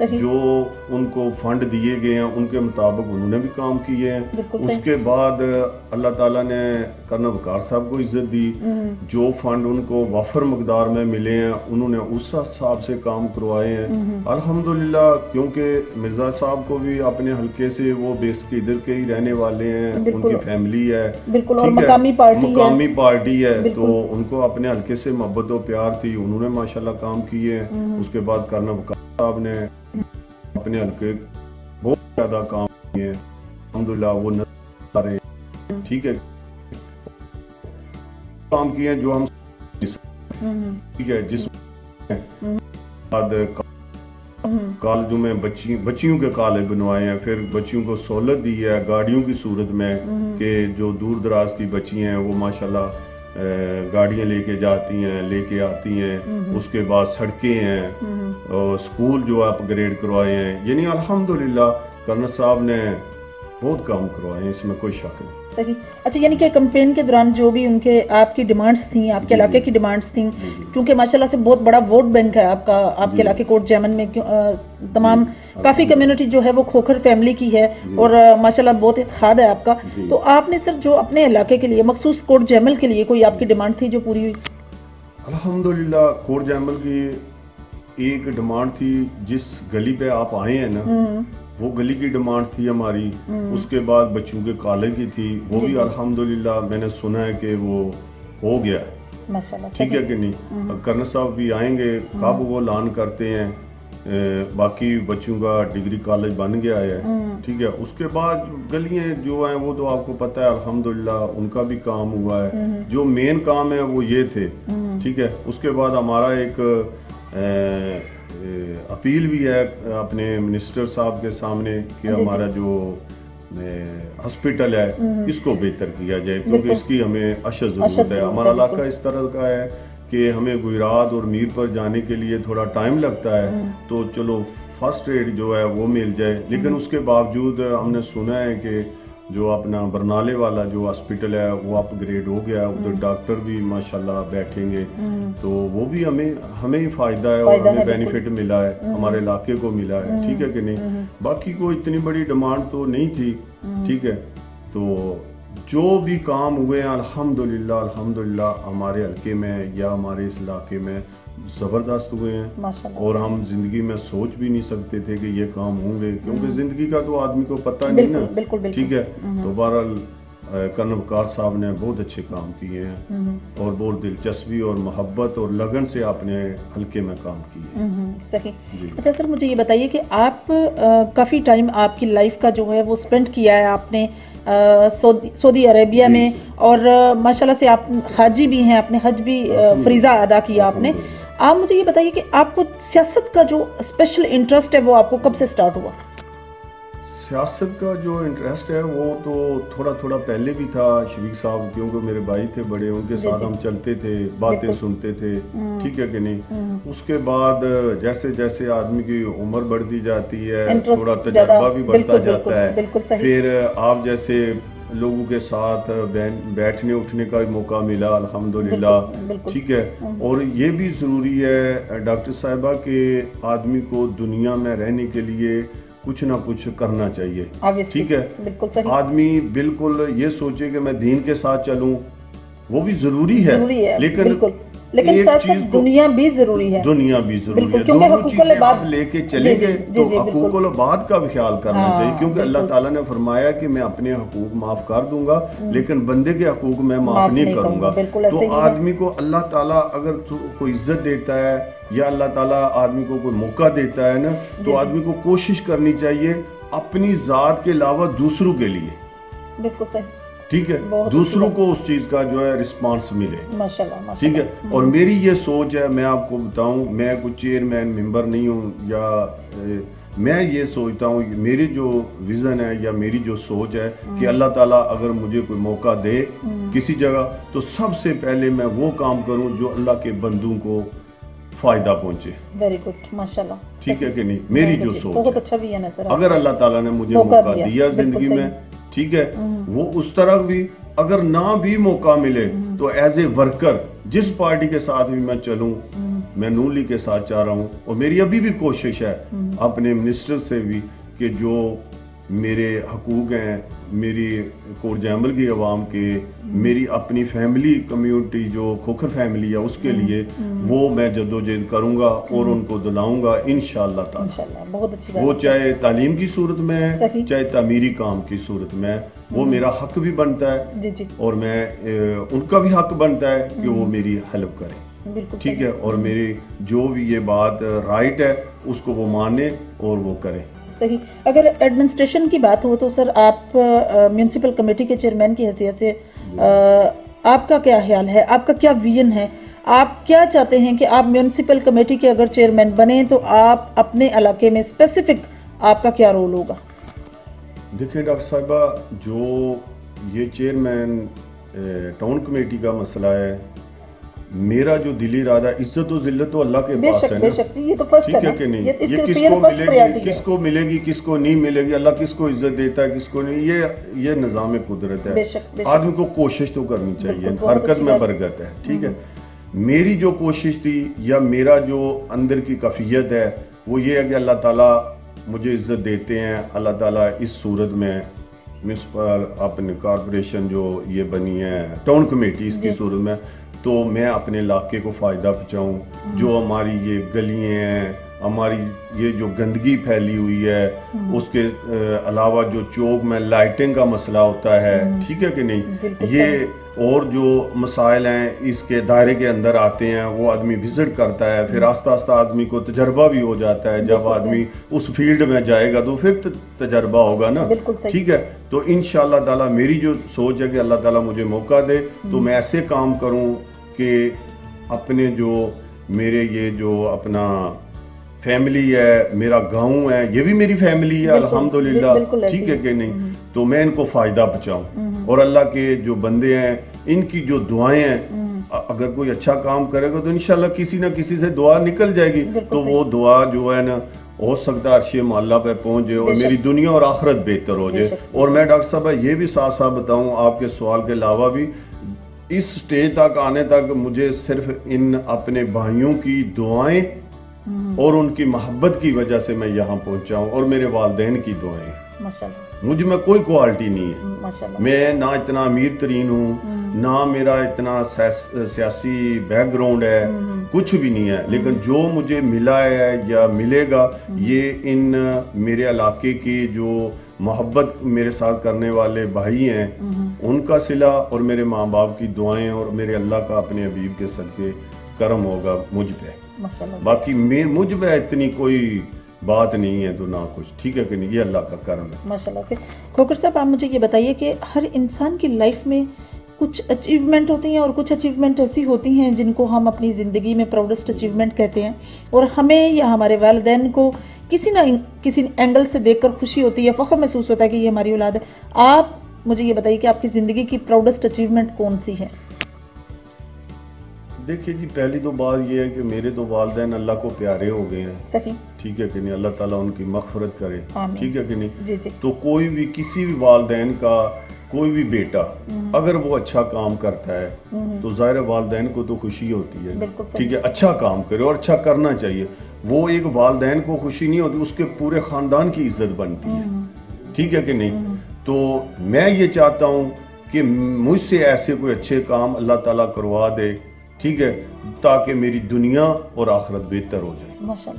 جو ان کو فنڈ دیے گئے ہیں ان کے مطابق انہوں نے بھی کام کیے ہیں. اس کے بعد اللہ تعالیٰ نے کرنا وقار صاحب کو عزت دی, جو فنڈ ان کو وافر مقدار میں ملے ہیں انہوں نے اس حساب سے کام کروائے ہیں الحمدللہ. کیونکہ مرزا صاحب کو بھی اپنے حلقے سے وہ بیس کے ادھر کے ہی رہنے والے ہیں, ان کی فیملی ہے, مقامی پارٹی ہے, تو ان کو اپنے حلقے سے محبت و پیار تھی, انہوں نے ماشاءاللہ کام کیے ہیں. اس کے بعد کرنا وقار صاحب نے اپنے حلقے بہت زیادہ کام کیے ہیں الحمدللہ. وہ نظر رہے ٹھیک ہے کام کیے ہیں جو ہم ٹھیک ہے. جس بعد کالجوں میں بچیوں کے کالج بنوائے ہیں, پھر بچیوں کو سہولت دی ہے گاڑیوں کی صورت میں کہ جو دور دراز کی بچی ہیں وہ ماشاءاللہ گاڑیاں لے کے جاتی ہیں, لے کے آتی ہیں. اس کے بعد سڑکیں ہیں, اسکول جو اپ گریڈ کروائے ہیں. یعنی الحمدللہ کرنل صاحب نے بہت کام کروائے ہیں, اس میں کوئی شک نہیں. اچھا, یعنی کہ کمپین کے دوران جو بھی ان کے آپ کی ڈیمانڈز تھیں, آپ کے علاقے کی ڈیمانڈز تھیں, کیونکہ ماشاءاللہ سے بہت بڑا ووٹ بینک ہے آپ کا, آپ کے علاقے کوٹ جیمن میں تمام کافی کمیونٹی جو ہے وہ کھوکھر فیملی کی ہے اور ماشاءاللہ بہت اتحاد ہے آپ کا. تو آپ نے سر جو اپنے علاقے کے لیے مخصوص کوٹ جیمل کے لیے کوئی آپ کی ڈیمانڈ تھی جو پوری ہوئی؟ الحمدللہ کوٹ جیمل کی ایک ڈیمانڈ تھی, جس گلی پہ آپ آئے ہیں نا وہ گلی کی ڈیمانڈ تھی ہماری. اس کے بعد بچوں کے کالج کی تھی, وہ بھی الحمدللہ میں نے سنا ہے کہ وہ ہو گیا ہے ٹھیک ہے کہ نہیں. کرنل صاحب بھی آئیں گے کب وہ اعلان کرتے ہیں. باقی بچوں کا ڈگری کالج بن گیا ہے ٹھیک ہے. اس کے بعد گلیاں جو ہیں وہ تو آپ کو پتہ ہے الحمدللہ ان کا بھی کام ہوا ہے. جو مین کام ہے وہ یہ تھے ٹھیک ہے. اس کے بعد ہمارا ایک اپیل بھی ہے اپنے منسٹر صاحب کے سامنے کہ ہمارا جو ہسپیٹل ہے اس کو بہتر کیا جائے, کیونکہ اس کی ہمیں اشد ضرورت ہے. ہمارا علاقہ اس طرح کا ہے کہ ہمیں گجرات اور میر پر جانے کے لیے تھوڑا ٹائم لگتا ہے, تو چلو فرسٹ ایڈ جو ہے وہ مل جائے. لیکن اس کے باوجود ہم نے سنا ہے کہ جو اپنا برنالے والا جو ہاسپٹل ہے وہ اپ گریڈ ہو گیا, ادھر ڈاکٹر بھی ماشاءاللہ بیٹھیں گے, تو وہ بھی ہمیں ہی فائدہ ہے اور ہمیں بینیفٹ ملا ہے, ہمارے علاقے کو ملا ہے ٹھیک ہے کہ نہیں. باقی کوئی اتنی بڑی ڈیمانڈ تو نہیں تھی ٹھیک ہے. تو جو بھی کام ہوئے ہیں الحمدللہ ہمارے حلقے میں یا ہمارے اس علاقے میں زبردست ہوئے ہیں, اور ہم زندگی میں سوچ بھی نہیں سکتے تھے کہ یہ کام ہوں گے, کیونکہ زندگی کا تو آدمی کو پتہ نہیں نا ٹھیک ہے. تو بہرحال کرنل وقار صاحب نے بہت اچھے کام کیے ہیں اور بہت دلچسپی اور محبت اور لگن سے اپنے حلقے میں کام کیے. صحیح. اچھا سر مجھے یہ بتائیے کہ آپ کافی ٹائم آپ کی لائف کا جو ہے وہ اسپینڈ کیا ہے آپ نے سعودی عربیہ میں, اور ماشاءاللہ سے آپ حاجی بھی ہیں, آپ نے حج بھی فریضہ ادا کیا آپ نے. آپ مجھے یہ بتائیے کہ آپ کو سیاست کا جو اسپیشل انٹرسٹ ہے وہ آپ کو کب سے سٹارٹ ہوا؟ سیاست کا جو انٹرسٹ ہے وہ تو تھوڑا پہلے بھی تھا. شفیق صاحب کیونکہ میرے بھائی تھے بڑے, ان کے ساتھ ہم چلتے تھے, باتیں سنتے تھے ٹھیک ہے کہ نہیں. اس کے بعد جیسے جیسے آدمی کی عمر بڑھتی جاتی ہے, تھوڑا تجربہ بھی بڑھتا جاتا ہے, پھر آپ جیسے لوگوں کے ساتھ بیٹھنے اٹھنے کا موقع ملا الحمدللہ ٹھیک ہے. اور یہ بھی ضروری ہے ڈاکٹر صاحبہ کہ آدمی کو دنیا میں رہنے کے لیے کچھ نہ کچھ کرنا چاہیے ٹھیک ہے. آدمی بالکل یہ سوچے کہ میں دین کے ساتھ چلوں, وہ بھی ضروری ہے, لیکن ساتھ ساتھ دنیا بھی ضروری ہے. دنیا بھی ضروری ہے, دونوں چیزیں آپ لے کے چلیں گے تو حقوق العباد کا بھی خیال کرنا چاہیے, کیونکہ اللہ تعالیٰ نے فرمایا کہ میں اپنے حقوق معاف کر دوں گا لیکن بندے کے حقوق میں معاف نہیں کروں گا. تو آدمی کو اللہ تعالیٰ اگر کوئی عزت دیتا ہے یا اللہ تعالیٰ آدمی کو کوئی موقع دیتا ہے نا, تو آدمی کو کوشش کرنی چاہیے اپنی ذات کے علاوہ دوسروں کے لیے. بالکل صحیح ٹھیک ہے, دوسروں کو اس چیز کا جو ہے رسپانس ملے ٹھیک ہے. اور میری یہ سوچ ہے, میں آپ کو بتاؤں, میں کوئی چیئرمین ممبر نہیں ہوں, یا میں یہ سوچتا ہوں میری جو ویژن ہے یا میری جو سوچ ہے کہ اللہ تعالیٰ اگر مجھے کوئی موقع دے کسی جگہ تو سب سے پہلے میں وہ کام کروں جو اللہ کے بندوں کو فائدہ پہنچے. ویری گڈ ماشاءاللہ ٹھیک ہے کہ نہیں. میری جو سوچ بہت اچھا بھی ہے نا سر, اگر اللہ تعالیٰ نے مجھے موقع دیا زندگی میں ٹھیک ہے, وہ اس طرح بھی اگر نہ بھی موقع ملے تو ایز اے ورکر جس پارٹی کے ساتھ بھی میں چلوں میں نون لیگ کے ساتھ چاہ رہا ہوں، اور میری ابھی بھی کوشش ہے اپنے منسٹر سے بھی کہ جو میرے حقوق ہیں، میری کور جیمل کی عوام کے، میری اپنی فیملی کمیونٹی جو کھوکھر فیملی ہے اس کے لیے وہ میں جدوجہد کروں گا اور ان کو دلاؤں گا انشاءاللہ تعالی۔ بہت اچھی بات، وہ چاہے تعلیم کی صورت میں ہے، چاہے تعمیری کام کی صورت میں ہے، وہ میرا حق بھی بنتا ہے اور میں ان کا بھی حق بنتا ہے کہ وہ میری ہیلپ کریں، ٹھیک ہے، اور میری جو بھی یہ بات رائٹ ہے اس کو وہ مانے اور وہ کریں۔ صحیح۔ اگر ایڈمنسٹریشن کی بات ہو تو سر آپ میونسپل کمیٹی کے چیئرمین کی حیثیت سے آپ کا کیا خیال ہے، آپ کا کیا ویژن ہے، آپ کیا چاہتے ہیں کہ آپ میونسپل کمیٹی کے اگر چیئرمین بنیں تو آپ اپنے علاقے میں اسپیسیفک آپ کا کیا رول ہوگا؟ دیکھیں ڈاکٹر صاحبہ، جو یہ چیئرمین ٹاؤن کمیٹی کا مسئلہ ہے، میرا جو دلی ارادہ، عزت و ذلت تو اللہ کے پاس ہے نا، ٹھیک ہے کہ نہیں، یہ کس کو ملے گی کس کو نہیں ملے گی، اللہ کس کو عزت دیتا ہے کس کو نہیں، یہ نظام قدرت ہے، آدمی کو کوشش تو کرنی چاہیے، حرکت میں برکت ہے، ٹھیک ہے۔ میری جو کوشش تھی یا میرا جو اندر کی کیفیت ہے وہ یہ ہے کہ اللہ تعالیٰ مجھے عزت دیتے ہیں، اللہ تعالیٰ اس صورت میں میونسپل اپنے کارپوریشن جو یہ بنی ہے ٹاؤن کمیٹی، اس کی صورت میں تو میں اپنے علاقے کو فائدہ پہنچاؤں۔ جو ہماری یہ گلیاں ہیں، ہماری یہ جو گندگی پھیلی ہوئی ہے، اس کے علاوہ جو چوک میں لائٹنگ کا مسئلہ ہوتا ہے، ٹھیک ہے کہ نہیں، یہ اور جو مسائل ہیں اس کے دائرے کے اندر آتے ہیں، وہ آدمی وزٹ کرتا ہے، پھر آہستہ آہستہ آدمی کو تجربہ بھی ہو جاتا ہے، جب آدمی اس فیلڈ میں جائے گا تو پھر تجربہ ہوگا نا، ٹھیک ہے۔ تو انشاءاللہ تعالیٰ میری جو سوچ ہے کہ اللہ تعالیٰ مجھے موقع دے تو میں ایسے کام کروں کہ اپنے جو میرے یہ جو اپنا فیملی ہے، میرا گاؤں ہے، یہ بھی میری فیملی ہے الحمدللہ، ٹھیک ہے کہ نہیں، تو میں ان کو فائدہ پہنچاؤں، اور اللہ کے جو بندے ہیں ان کی جو دعائیں ہیں، اگر کوئی اچھا کام کرے گا تو انشاءاللہ کسی نہ کسی سے دعا نکل جائے گی، تو وہ دعا جو ہے نا ہو سکتا ہے عرش معلیٰ پہ پہنچ جائے اور میری دنیا اور آخرت بہتر ہو جائے۔ اور میں ڈاکٹر صاحب یہ بھی ساتھ ساتھ بتاؤں آپ کے سوال کے علاوہ بھی، اس سٹیج تک آنے تک مجھے صرف ان اپنے بھائیوں کی دعائیں اور ان کی محبت کی وجہ سے میں یہاں پہنچا ہوں، اور میرے والدین کی دعائیں، مجھ میں کوئی کوالٹی نہیں ہے، میں نہ اتنا امیر ترین ہوں، نہ میرا اتنا سیاسی بیک گراؤنڈ ہے، کچھ بھی نہیں ہے، لیکن جو مجھے ملا ہے یا ملے گا یہ ان میرے علاقے کی جو محبت میرے ساتھ کرنے والے بھائی ہیں ان کا صلہ اور میرے ماں باپ کی دعائیں اور میرے اللہ کا اپنے حبیب کے صدقے کرم ہوگا مجھ پہ، باقی مجھ میں اتنی کوئی بات نہیں ہے تو نہ کچھ، ٹھیک ہے کہ نہیں، یہ اللہ کا کرم ہے ماشاءاللہ سے۔ کھوکھر صاحب آپ مجھے یہ بتائیے کہ ہر انسان کی لائف میں کچھ اچیومنٹ ہوتی ہیں اور کچھ اچیومنٹ ایسی ہوتی ہیں جن کو ہم اپنی زندگی میں پراؤڈسٹ اچیومنٹ کہتے ہیں، اور ہمیں یا ہمارے والدین کو کسی نہ کسی اینگل سے دیکھ کر خوشی ہوتی ہے، فخر محسوس ہوتا ہے کہ یہ ہماری اولاد ہے۔ آپ مجھے یہ بتائیے کہ آپ کی زندگی کی پراؤڈسٹ اچیومنٹ کون سی ہے؟ دیکھیے جی، پہلی تو بات یہ ہے کہ میرے تو والدین اللہ کو پیارے ہو گئے ہیں، صحیح، ٹھیک ہے کہ نہیں، اللہ تعالیٰ ان کی مغفرت کرے، آمین، ٹھیک ہے کہ نہیں، جی جی، تو کوئی بھی کسی بھی والدین کا کوئی بھی بیٹا اگر وہ اچھا کام کرتا ہے تو ظاہر والدین کو تو خوشی ہوتی ہے، ٹھیک ہے، اچھا کام کرے اور اچھا کرنا چاہیے، وہ ایک والدین کو خوشی نہیں ہوتی، اس کے پورے خاندان کی عزت بنتی ہے، ٹھیک ہے کہ نہیں۔ تو میں یہ چاہتا ہوں کہ مجھ سے ایسے کوئی اچھے کام اللہ تعالیٰ کروا دے، ٹھیک ہے، تاکہ میری دنیا اور آخرت بہتر ہو جائے،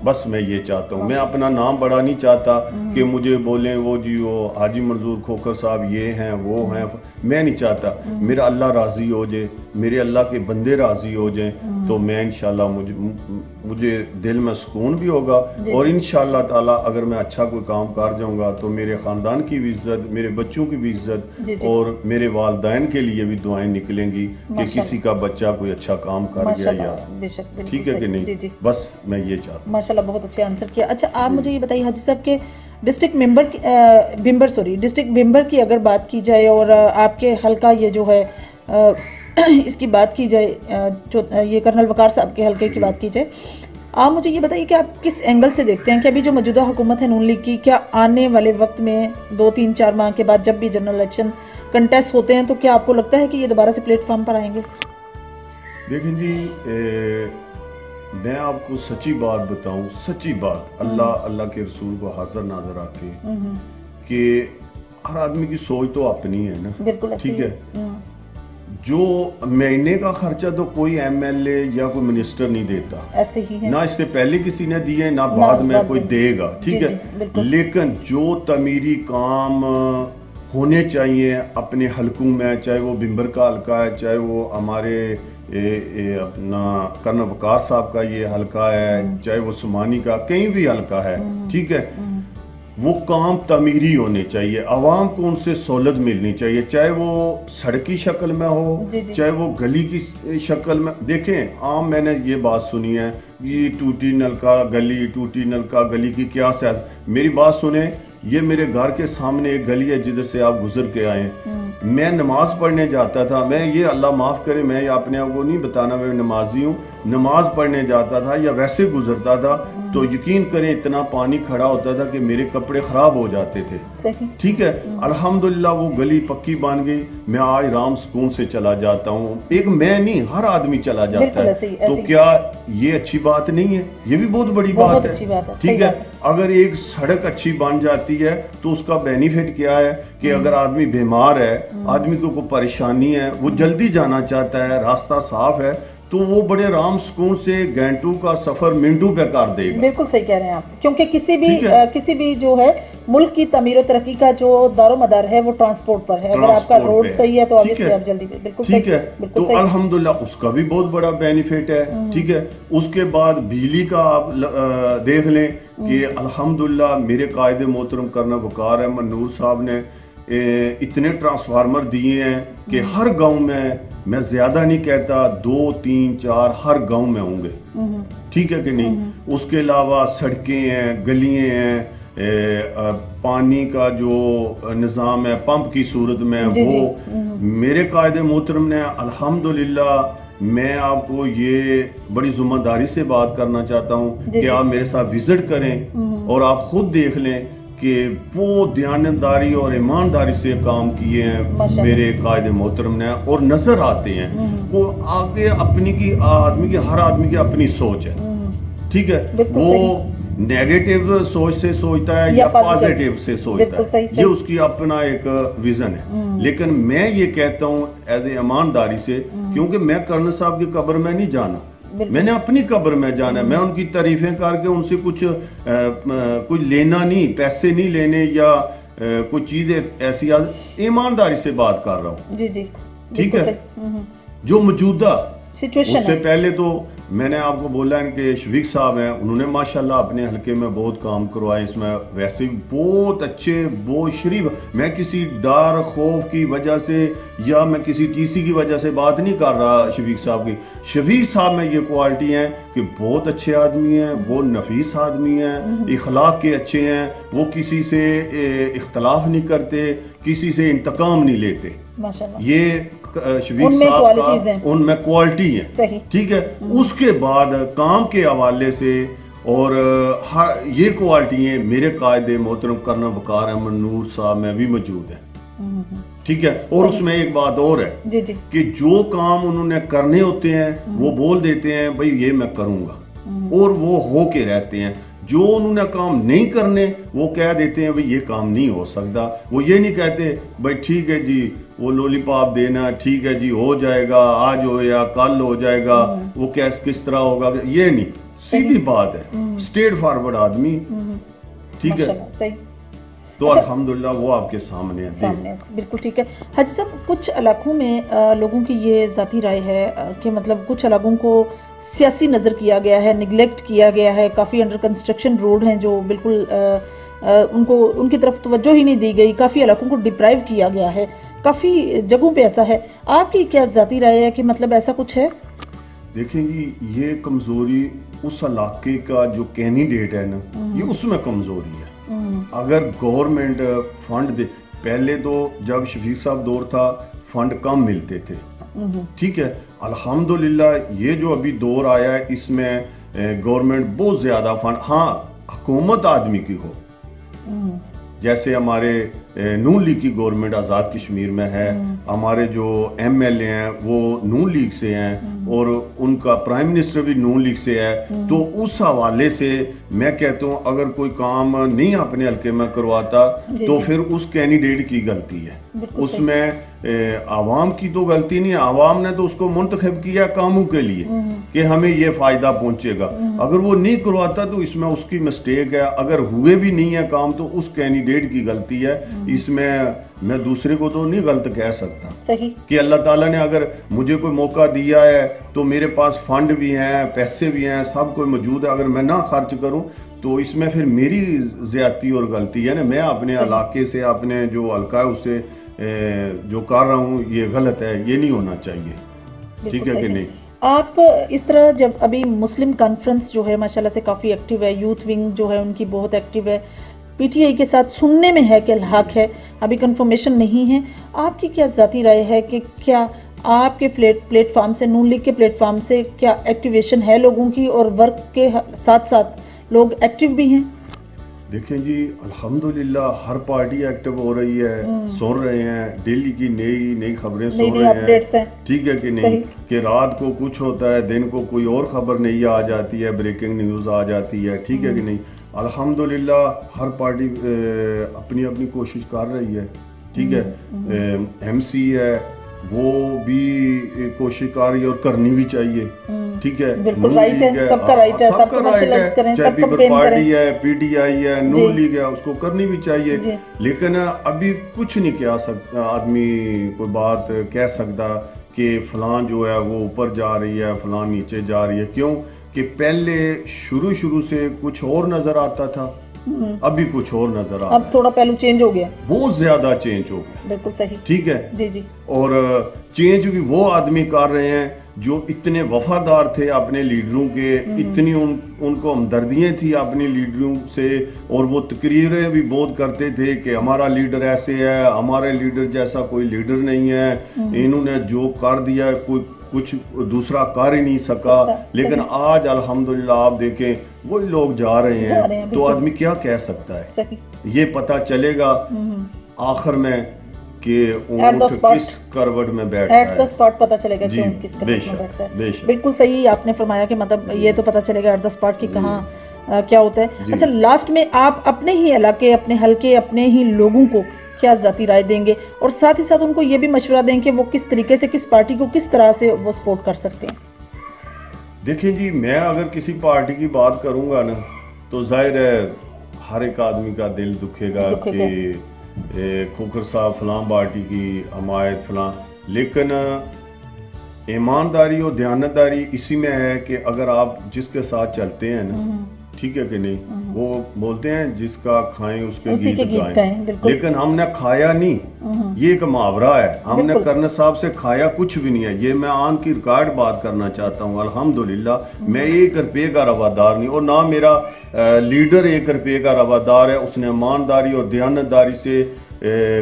بس میں یہ چاہتا ہوں۔ میں اپنا نام بڑا نہیں چاہتا کہ مجھے بولیں وہ جی وہ حاجی منظور کھوکھر صاحب یہ ہیں وہ ہیں، میں نہیں چاہتا، میرا اللہ راضی ہو جائے، میرے اللہ کے بندے راضی ہو جائیں تو میں انشاءاللہ مجھے دل میں سکون بھی ہوگا، اور انشاءاللہ تعالیٰ اگر میں اچھا کوئی کام کر جاؤں گا تو میرے خاندان کی بھی عزت، میرے بچوں کی بھی عزت، اور میرے والدین کے لیے بھی دعائیں نکلیں گی کہ کسی کا بچہ کوئی اچھا کام کر گیا، یا ٹھیک ہے کہ نہیں، بس میں یہ چاہتا ہوں۔ ماشاءاللہ بہت اچھے آنسر کیا۔ اچھا آپ مجھے یہ بتائیے حاجی صاحب کہ ڈسٹرکٹ ممبر کی اگر بات کی جائے اور آپ کے حلقہ یہ جو ہے اس کی بات کی جائے، یہ کرنل وقار صاحب کے حلقے کی بات کی جائے، آپ مجھے یہ بتائیے کہ آپ کس اینگل سے دیکھتے ہیں کہ ابھی جو موجودہ حکومت ہے نون لیگ کی، کیا آنے والے وقت میں 2-3-4 ماہ کے بعد جب بھی جنرل الیکشن کنٹیسٹ ہوتے ہیں تو کیا آپ کو لگتا ہے کہ یہ دوبارہ سے پلیٹ فارم پر آئیں گے؟ دیکھیں جی میں آپ کو سچی بات بتاؤں، سچی بات اللہ کے رسول کو حاضر ناظر آ کے، کہ ہر آدمی کی سوچ تو اپنی ہے نا، ٹھیک ہے، جو مہینے کا خرچہ تو کوئی ایم ایل اے یا کوئی منسٹر نہیں دیتا، ایسے ہی ہے، نہ اس سے پہلے کسی نے دیے نہ بعد میں کوئی دے گا، ٹھیک ہے، لیکن جو تعمیری کام ہونے چاہیے اپنے حلقوں میں، چاہے وہ بمبر کا حلقہ ہے، چاہے وہ ہمارے اپنا کرن وقار صاحب کا یہ حلقہ ہے، چاہے وہ سمانی کا کہیں بھی حلقہ ہے، ٹھیک ہے، وہ کام تعمیری ہونے چاہیے، عوام کو ان سے سہولت ملنی چاہیے، چاہے وہ سڑک کی شکل میں ہو، چاہے وہ گلی کی شکل میں۔ دیکھیں عام میں نے یہ بات سنی ہے، یہ ٹوٹی نلکا گلی، ٹوٹی نلکا گلی کی کیا سیاست، میری بات سنیں، یہ میرے گھر کے سامنے ایک گلی ہے جدھر سے آپ گزر کے آئیں، میں نماز پڑھنے جاتا تھا، میں یہ اللہ معاف کرے میں اپنے آپ کو نہیں بتانا میں نمازی ہوں، نماز پڑھنے جاتا تھا یا ویسے گزرتا تھا تو یقین کریں اتنا پانی کھڑا ہوتا تھا کہ میرے کپڑے خراب ہو جاتے تھے، ٹھیک ہے، الحمدللہ وہ گلی پکی بن گئی، میں آج رام سکون سے چلا جاتا ہوں، ایک میں نہیں ہر آدمی چلا جاتا ہے، تو کیا یہ اچھی بات نہیں ہے؟ یہ بھی بہت بڑی بات ہے، ٹھیک ہے، اگر ایک سڑک اچھی بن جاتی ہے تو اس کا بینیفٹ کیا ہے کہ اگر آدمی بیمار ہے، آدمی کو کوئی پریشانی ہے، وہ جلدی جانا چاہتا ہے، راستہ صاف ہے، تو وہ بڑے رام سکون سے گھنٹوں کا سفر منٹوں پہ کر دے گا۔ بالکل صحیح کہہ رہے ہیں آپ، کیونکہ کسی بھی جو ہے ملک کی تعمیر و ترقی کا جو دار و مدار ہے وہ ٹرانسپورٹ پر ہے، اگر آپ کا روڈ صحیح ہے تو آگے سے آپ جلدی، بالکل ٹھیک ہے، تو الحمدللہ اس کا بھی بہت بڑا بینیفٹ ہے، ٹھیک ہے، اس کے بعد بجلی کا آپ دیکھ لیں کہ الحمدللہ میرے قائد محترم کرنا وقار احمد نور صاحب نے اتنے ٹرانسفارمر دیے ہیں کہ ہر گاؤں میں زیادہ نہیں کہتا 2 3 4 ہر گاؤں میں ہوں گے، ٹھیک ہے کہ نہیں، اس کے علاوہ سڑکیں ہیں، گلیاں ہیں، پانی کا جو نظام ہے پمپ کی صورت میں وہ میرے قائد محترم نے الحمدللہ، میں آپ کو یہ بڑی ذمہ داری سے بات کرنا چاہتا ہوں کہ آپ میرے ساتھ وزٹ کریں اور آپ خود دیکھ لیں کہ وہ دیانتداری اور ایمانداری سے کام کیے ہیں میرے قائد محترم نے، اور نظر آتے ہیں وہ آگے اپنی کی آدمی کی ہر آدمی کی اپنی سوچ ہے، ٹھیک ہے، وہ نیگیٹو سوچ سے سوچتا ہے یا پازیٹیو سے سوچتا ہے، یہ اس کی اپنا ایک ویژن ہے، لیکن میں یہ کہتا ہوں ایز اے ایمانداری سے، کیونکہ میں کرنل صاحب کی قبر میں نہیں جانا، میں نے اپنی قبر میں جانا ہے، میں ان کی تعریفیں کر کے ان سے کچھ لینا نہیں، پیسے نہیں لینے یا کوئی چیز ایسی ایمانداری سے بات کر رہا ہوں، جی جی، ٹھیک ہے، جو موجودہ سچویشن اس سے پہلے تو میں نے آپ کو بولا ہے کہ شفیق صاحب ہیں، انہوں نے ماشاءاللہ اپنے حلقے میں بہت کام کروائے، اس میں ویسے بہت اچھے، بہت شریف، میں کسی ڈر خوف کی وجہ سے یا میں کسی ٹی سی کی وجہ سے بات نہیں کر رہا شفیق صاحب کی، شفیق صاحب میں یہ کوالٹی ہیں کہ بہت اچھے آدمی ہیں، بہت نفیس آدمی ہیں، اخلاق کے اچھے ہیں، وہ کسی سے اختلاف نہیں کرتے، کسی سے انتقام نہیں لیتے، یہ شفیق صاحب کا ان میں کوالٹی ہے، ٹھیک ہے، اس کے بعد کام کے حوالے سے اور یہ کوالٹی ہیں میرے قائد محترم کرنل وقار احمد نور صاحب میں بھی موجود ہیں، ٹھیک ہے، اور اس میں ایک بات اور ہے کہ جو کام انہوں نے کرنے ہوتے ہیں وہ بول دیتے ہیں بھئی یہ میں کروں گا، اور وہ ہو کے رہتے ہیں، جو انہوں نے کام نہیں کرنے وہ کہہ دیتے ہیں بھئی یہ کام نہیں ہو سکتا، وہ یہ نہیں کہتے بھئی ٹھیک ہے جی وہ لولی پاپ دینا، ٹھیک ہے جی ہو جائے گا، آج ہو یا کل ہو جائے گا، وہ کس طرح ہوگا، یہ نہیں، سیدھی بات ہے، اسٹیٹ فارورڈ آدمی، ٹھیک ہے، تو الحمدللہ وہ آپ کے سامنے ہے، بالکل ٹھیک ہے۔ حاجی صاحب کچھ علاقوں میں لوگوں کی یہ ذاتی رائے ہے کہ مطلب کچھ علاقوں کو سیاسی نظر کیا گیا ہے، نگلیکٹ کیا گیا ہے، کافی انڈر کنسٹرکشن روڈ ہیں جو بالکل ان کی طرف توجہ ہی نہیں دی گئی، کافی علاقوں کو ڈپرائیو کیا گیا ہے، کافی جگہوں پہ ایسا ہے، آپ کی کیا ذاتی رائے ہے کہ مطلب ایسا کچھ ہے؟ دیکھیں جی یہ کمزوری اس علاقے کا جو کینڈیڈیٹ ہے نا، یہ اس میں کمزوری ہے، اگر گورنمنٹ فنڈ دے، پہلے تو جب شفیق صاحب دور تھا فنڈ کم ملتے تھے، ٹھیک ہے، الحمدللہ یہ جو ابھی دور آیا ہے اس میں گورنمنٹ بہت زیادہ فنڈ، ہاں حکومت آدمی کی ہو، جیسے ہمارے نون لیگ کی گورنمنٹ آزاد کشمیر میں ہے، ہمارے جو ایم ایل اے ہیں وہ نون لیگ سے ہیں اور ان کا پرائم منسٹر بھی نون لیگ سے ہے، تو اس حوالے سے میں کہتا ہوں اگر کوئی کام نہیں اپنے حلقے میں کرواتا تو پھر اس کینڈیڈیٹ کی غلطی ہے، اس میں عوام کی تو غلطی نہیں ہے، عوام نے تو اس کو منتخب کیا کاموں کے لیے کہ ہمیں یہ فائدہ پہنچے گا، اگر وہ نہیں کرواتا تو اس میں اس کی مسٹیک ہے، اگر ہوئے بھی نہیں ہے کام تو اس کینڈیڈیٹ کی غلطی ہے، اس میں دوسرے کو تو نہیں غلط کہہ سکتا کہ اللہ تعالیٰ نے اگر مجھے کوئی موقع دیا ہے تو میرے پاس فنڈ بھی ہیں، پیسے بھی ہیں، سب کوئی موجود ہے، اگر میں نہ خرچ کروں تو اس میں پھر میری زیادتی اور غلطی ہے نا، میں اپنے علاقے سے اپنے جو حلقہ ہے اسے جو کر رہا ہوں یہ غلط ہے، یہ نہیں ہونا چاہیے، ٹھیک ہے کہ نہیں۔ آپ اس طرح جب ابھی مسلم کانفرنس جو ہے ماشاءاللہ سے کافی ایکٹیو ہے، یوتھ ونگ جو ہے ان کی بہت ایکٹیو ہے، پی ٹی آئی کے ساتھ سننے میں ہے کہ الحاق ہے، ابھی کنفرمیشن نہیں ہے، آپ کی کیا ذاتی رائے ہے کہ کیا آپ کے پلیٹ فارم سے، نون لیگ کے پلیٹ فارم سے کیا ایکٹیویشن ہے لوگوں کی اور ورک کے ساتھ ساتھ لوگ ایکٹیو بھی ہیں؟ دیکھیں جی الحمدللہ ہر پارٹی ایکٹیو ہو رہی ہے، سن رہے ہیں ڈیلی کی نئی خبریں سن رہے ہیں، ٹھیک ہے کہ نہیں، کہ رات کو کچھ ہوتا ہے دن کو کوئی اور خبر نہیں آ جاتی ہے، بریکنگ نیوز آ جاتی ہے، ٹھیک ہے کہ نہیں۔ الحمدللہ ہر پارٹی اپنی اپنی کوشش کر رہی ہے، ٹھیک ہے، ایم سی ہے وہ بھی کوشش کر رہی ہے اور کرنی بھی چاہیے، ٹھیک ہے، سب کا رائٹ ہے، چاہے پیپل پارٹی ہے، پی ٹی آئی ہے، نون لیگ ہے، اس کو کرنی بھی چاہیے، لیکن ابھی کچھ نہیں کہہ سکتا آدمی، کوئی بات کہہ سکتا کہ فلاں جو ہے وہ اوپر جا رہی ہے، فلاں نیچے جا رہی ہے، کیوں کہ پہلے شروع سے کچھ اور نظر آتا تھا، ابھی کچھ اور نظر آتا ہے، اب تھوڑا پہلو چینج ہو گیا، بہت زیادہ چینج ہو گیا، بالکل صحیح، ٹھیک ہے، جی، اور چینج بھی وہ آدمی کر رہے ہیں جو اتنے وفادار تھے اپنے لیڈروں کے، اتنی ان کو ہمدردیاں تھی اپنے لیڈروں سے، اور وہ تقریریں بھی بہت کرتے تھے کہ ہمارا لیڈر ایسے ہے، ہمارے لیڈر جیسا کوئی لیڈر نہیں ہے، انہوں نے جو کر دیا کوئی کچھ دوسرا کر ہی نہیں سکا، لیکن آج الحمدللہ آپ دیکھیں وہی لوگ جا رہے ہیں، تو آدمی کیا کہہ سکتا ہے، یہ پتہ چلے گا آخر میں کہ اونٹ کس کروٹ میں بیٹھتا ہے، ایٹ دا سپاٹ پتہ چلے گا کہ اونٹ کس کروٹ میں بیٹھتا ہے، بالکل صحیح آپ نے فرمایا کہ مطلب یہ تو پتہ چلے گا ایٹ دا سپاٹ کی کہاں کیا ہوتا ہے۔ اچھا لاسٹ میں آپ اپنے ہی علاقے، اپنے حلقے، اپنے ہی لوگوں کو کیا ذاتی رائے دیں گے اور ساتھ ہی ساتھ ان کو یہ بھی مشورہ دیں کہ وہ کس طریقے سے کس پارٹی کو کس طرح سے وہ سپورٹ کر سکتے ہیں؟ دیکھیں جی میں اگر کسی پارٹی کی بات کروں گا نا تو ظاہر ہے ہر ایک آدمی کا دل دکھے گا کہ کھوکھر صاحب فلاں پارٹی کی حمایت فلاں، لیکن ایمانداری اور دیانتداری اسی میں ہے کہ اگر آپ جس کے ساتھ چلتے ہیں نا، ٹھیک ہے کہ نہیں، وہ بولتے ہیں جس کا کھائیں اس کے گیت گائیں، لیکن ہم نے کھایا نہیں، یہ ایک محاورہ ہے، ہم نے کرن صاحب سے کھایا کچھ بھی نہیں ہے، یہ میں آن کی ریکارڈ بات کرنا چاہتا ہوں، الحمدللہ میں 1 روپے کا روادار نہیں، اور نہ میرا لیڈر 1 روپے کا روادار ہے، اس نے ایمانداری اور دیانتداری سے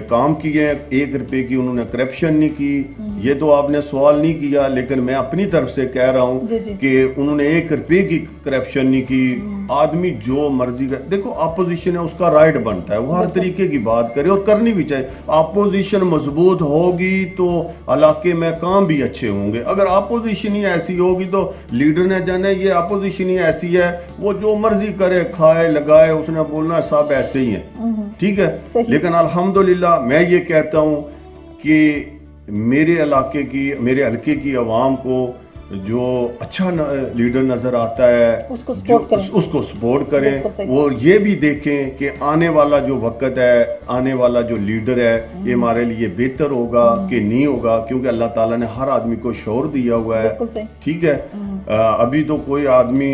کام کیے ہیں، 1 روپے کی انہوں نے کرپشن نہیں کی، یہ تو آپ نے سوال نہیں کیا، لیکن میں اپنی طرف سے کہہ رہا ہوں کہ انہوں نے 1 روپے کی کرپشن نہیں کی۔ آدمی جو مرضی کا، دیکھو اپوزیشن ہے اس کا رائٹ بنتا ہے وہ ہر طریقے کی بات کرے اور کرنی بھی چاہیے، اپوزیشن مضبوط ہوگی تو علاقے میں کام بھی اچھے ہوں گے، اگر اپوزیشن ہی ایسی ہوگی تو لیڈر نے جانا یہ اپوزیشن ہی ایسی ہے، وہ جو مرضی کرے کھائے لگائے، اس نے بولنا سب ایسے ہی ہیں، ٹھیک ہے، لیکن الحمدللہ میں یہ کہتا ہوں کہ میرے علاقے کی، میرے حلقے کی عوام کو جو اچھا لیڈر نظر آتا ہے اس کو سپورٹ کریں، اور یہ بھی دیکھیں کہ آنے والا جو وقت ہے، آنے والا جو لیڈر ہے یہ ہمارے لیے بہتر ہوگا کہ نہیں ہوگا، کیونکہ اللہ تعالیٰ نے ہر آدمی کو شعور دیا ہوا ہے، ٹھیک ہے، ابھی تو کوئی آدمی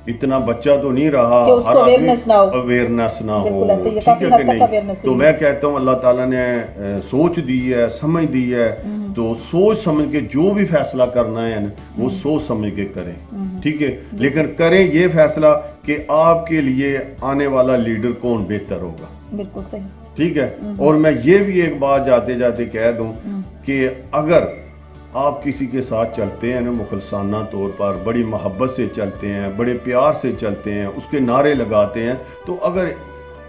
اتنا بچہ تو نہیں رہا ہر اویئرنیس نہ ہو، ٹھیک ہے کہ نہیں، تو میں کہتا ہوں اللہ تعالیٰ نے سوچ دی ہے، سمجھ دی ہے، تو سوچ سمجھ کے جو بھی فیصلہ کرنا ہے وہ سوچ سمجھ کے کریں، ٹھیک ہے، لیکن کریں یہ فیصلہ کہ آپ کے لیے آنے والا لیڈر کون بہتر ہوگا، بالکل صحیح، ٹھیک ہے، اور میں یہ بھی ایک بات جاتے جاتے کہہ دوں کہ اگر آپ کسی کے ساتھ چلتے ہیں نا مخلصانہ طور پر، بڑی محبت سے چلتے ہیں، بڑے پیار سے چلتے ہیں، اس کے نعرے لگاتے ہیں، تو اگر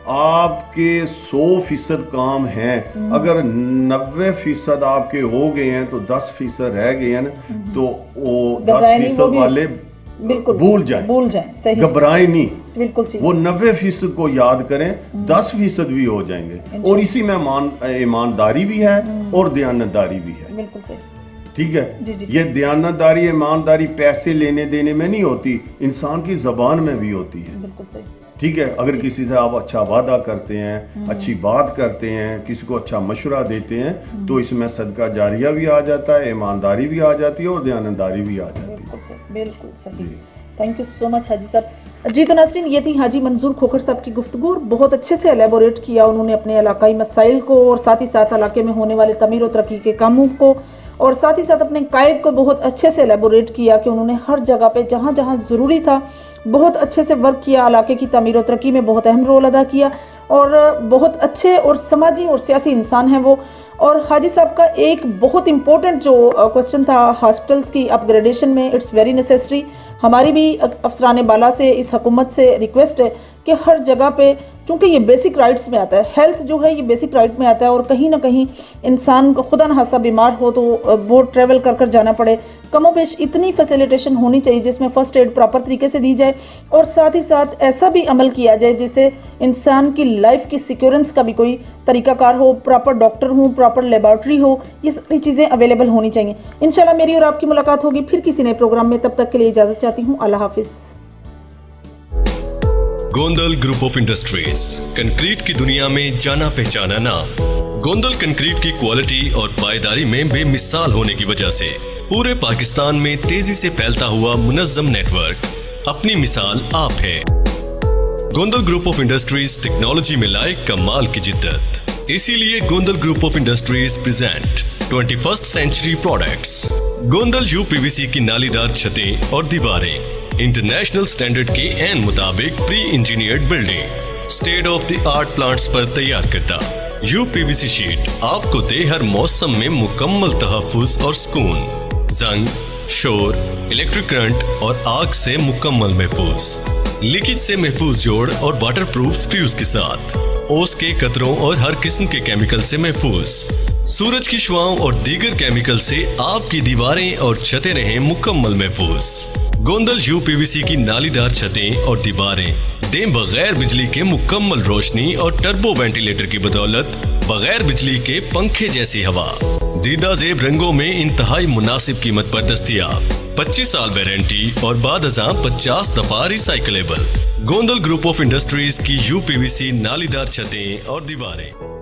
آپ کے 100% کام ہیں، اگر 90% آپ کے ہو گئے ہیں تو 10% رہ گئے ہیں نا، تو وہ 10% والے بھول جائیں، گھبرائیں نہیں، وہ 90% کو یاد کریں، 10% بھی ہو جائیں گے، اور اسی میں ایمانداری بھی ہے اور دیانتداری بھی ہے۔ ٹھیک ہے، یہ دیانتداری ایمانداری پیسے لینے دینے میں نہیں ہوتی، انسان کی زبان میں بھی ہوتی ہے۔ ٹھیک ہے، اگر کسی سے آپ اچھا وعدہ کرتے ہیں، اچھی بات کرتے ہیں، کسی کو اچھا مشورہ دیتے ہیں، تو اس میں صدقہ جاریہ بھی آ جاتا ہے، ایمانداری بھی آ جاتی ہے اور دیانتداری بھی آ جاتی ہے۔ بالکل صحیح، تھینک یو سو مچ حاجی صاحب جی۔ تو ناظرین، یہ تھی حاجی منظور کھوکھر صاحب کی گفتگو، بہت اچھے سے الیبوریٹ کیا انہوں نے اپنے علاقائی مسائل کو، اور ساتھ ہی ساتھ علاقے میں ہونے والے تعمیر و ترقی کے کاموں کو، اور ساتھ ہی ساتھ اپنے قائد کو بہت اچھے سے الیبوریٹ کیا کہ انہوں نے ہر جگہ پہ جہاں جہاں ضروری تھا بہت اچھے سے ورک کیا، علاقے کی تعمیر و ترقی میں بہت اہم رول ادا کیا، اور بہت اچھے اور سماجی اور سیاسی انسان ہیں وہ۔ اور حاجی صاحب کا ایک بہت امپورٹنٹ جو کوسچن تھا ہاسپٹلز کی اپ گریڈیشن میں، اٹس ویری نیسیسری۔ ہماری بھی افسران بالا سے، اس حکومت سے ریکویسٹ ہے کہ ہر جگہ پہ، چونکہ یہ بیسک رائٹس میں آتا ہے، ہیلتھ جو ہے یہ بیسک رائٹ میں آتا ہے، اور کہیں نہ کہیں انسان کو خدا نخواستہ بیمار ہو تو بہت ٹریول کر جانا پڑے، کم و بیش اتنی فیسیلیٹیشن ہونی چاہیے جس میں فرسٹ ایڈ پراپر طریقے سے دی جائے، اور ساتھ ہی ساتھ ایسا بھی عمل کیا جائے جس سے انسان کی لائف کی سیکیورنس کا بھی کوئی طریقہ کار ہو، پراپر ڈاکٹر ہوں، پراپر لیبارٹری ہو، یہ ساری چیزیں اویلیبل ہونی چاہیے۔ انشاءاللہ میری اور آپ کی ملاقات ہوگی پھر کسی نئے پروگرام میں، تب تک کے لیے اجازت چاہتی ہوں، اللہ حافظ۔ Gondal group of industries, concrete کی دنیا میں جانا پہچانا نام۔ گوندل کنکریٹ کی کوالٹی اور پائیداری میں بے مثال ہونے کی وجہ سے پورے پاکستان میں تیزی سے پھیلتا ہوا منظم نیٹ ورک اپنی مثال آپ ہے۔ Gondal group of industries technology میں لائے کمال کی جدت، اسی لیے Gondal group of industries present 21st century products. Gondal U P V C کی نالی دار چھتیں اور دیواریں، انٹرنیشنل سٹینڈرڈ کے عین مطابق pre engineered building, state of the art plants پر تیار کردہ you P V C sheet آپ کو دے ہر موسم میں مکمل تحفظ اور سکون، زنگ، شور، الیکٹرک کرنٹ اور آگ سے مکمل محفوظ، لیکیج سے محفوظ جوڑ اور واٹر پروف سکریوز کے ساتھ، اوس کے قطروں اور ہر قسم کے کیمیکل سے محفوظ، سورج کی شعاؤں اور دیگر کیمیکل سے آپ کی دیواریں اور چھتیں رہیں مکمل محفوظ۔ Gondal U P V C کی نالی دار چھتیں اور دیواریں دیں بغیر بجلی کے مکمل روشنی اور ٹربو وینٹیلیٹر کی بدولت بغیر بجلی کے پنکھے جیسی ہوا، دیدہ زیب رنگوں میں انتہائی مناسب قیمت پر دستیاب، 25 سال وارنٹی اور بعد ازاں 50 دفعہ ریسائکلیبل۔ گوندل گروپ آف انڈسٹریز کی یو پی وی سی نالی دار چھتیں اور دیواریں۔